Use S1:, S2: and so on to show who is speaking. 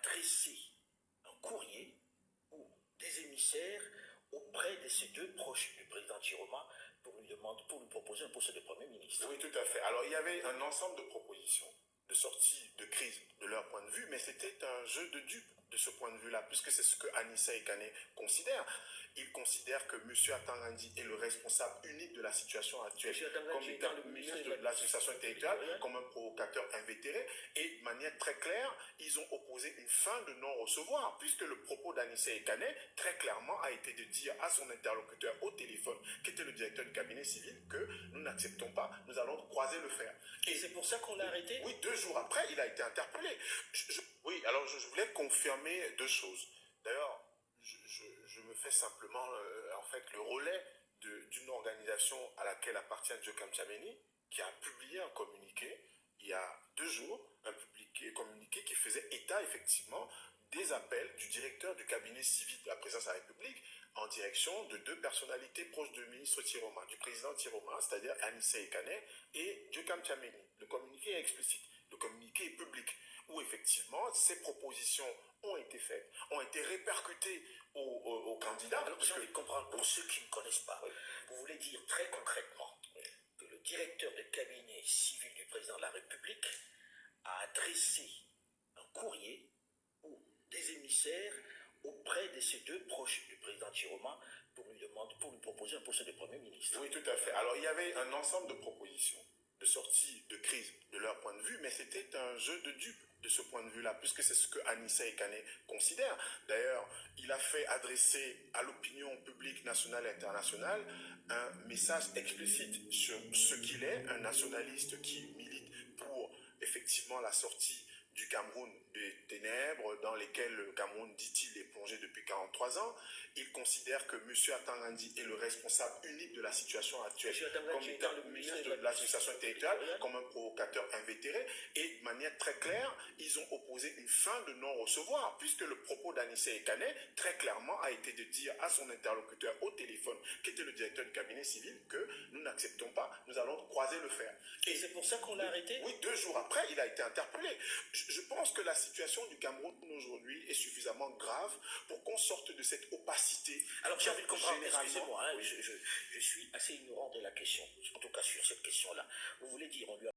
S1: adressé un courrier ou des émissaires auprès de ces deux proches du président Chiroma pour lui proposer un poste de Premier ministre.
S2: Oui, tout à fait. Alors, il y avait un ensemble de propositions de sortie de crise de leur point de vue, mais c'était un jeu de dupes de ce point de vue-là, puisque c'est ce que Anissa Ekane considère. Il considère que M. Atangandi est le responsable unique de la situation actuelle, comme étant le ministre de l'administration territoriale, comme un provocateur invétéré, et de manière très claire, ils ont opposé une fin de non-recevoir, puisque le propos d'Anissa Ekane, très clairement, a été de dire à son interlocuteur au téléphone, qui était le directeur du cabinet civil, que nous n'acceptons pas, nous allons croiser le fer.
S1: Et c'est pour ça qu'on l'a arrêté?
S2: Oui, 2 jours après, il a été interpellé. Oui, alors je voulais confirmer 2 choses. D'ailleurs, je me fais simplement en fait le relais d'une organisation à laquelle appartient Djokam Tchameni, qui a publié un communiqué il y a 2 jours, un communiqué qui faisait état effectivement des appels du directeur du cabinet civil de la présidence de la République en direction de 2 personnalités proches du ministre Chiroma, du président Chiroma, c'est-à-dire Anissa Ekane et Djokam Tchameni. Le communiqué est explicite, le communiqué est public, où effectivement ces propositions ont été faites, ont été répercutées aux candidats.
S1: Alors j'ai envie de comprendre, pour ceux qui ne connaissent pas, vous voulez dire très concrètement que le directeur de cabinet civil du président de la République a adressé un courrier ou des émissaires auprès de ces deux proches du président Chiroma pour lui proposer un poste de Premier ministre.
S2: Oui, tout à fait. Alors il y avait un ensemble de propositions de sortie de crise de leur point de vue, mais c'était un jeu de dupes de ce point de vue-là, puisque c'est ce que Anissa Ekane considère. D'ailleurs, il a fait adresser à l'opinion publique nationale et internationale un message explicite sur ce qu'il est, un nationaliste qui milite pour effectivement la sortie du Cameroun des ténèbres dans lesquelles le Cameroun, dit-il, est plongé depuis 43 ans. Il considère que M. Atangandi est le responsable unique de la situation actuelle, comme étant le ministre de l'administration territoriale, comme un provocateur invétéré, et de manière très claire, ils ont opposé une fin de non-recevoir, puisque le propos d'Anissa Ekane, très clairement, a été de dire à son interlocuteur au téléphone, qui était le directeur du cabinet civil, que nous n'acceptons pas, nous allons croiser le fer.
S1: Et c'est pour ça qu'on l'a arrêté?
S2: Oui, 2 jours après, il a été interpellé. Je pense que la situation du Cameroun aujourd'hui est suffisamment grave pour qu'on sorte de cette opacité.
S1: Alors j'ai envie de comprendre, excusez-moi, je suis assez ignorant de la question, en tout cas sur cette question-là. Vous voulez dire, on lui a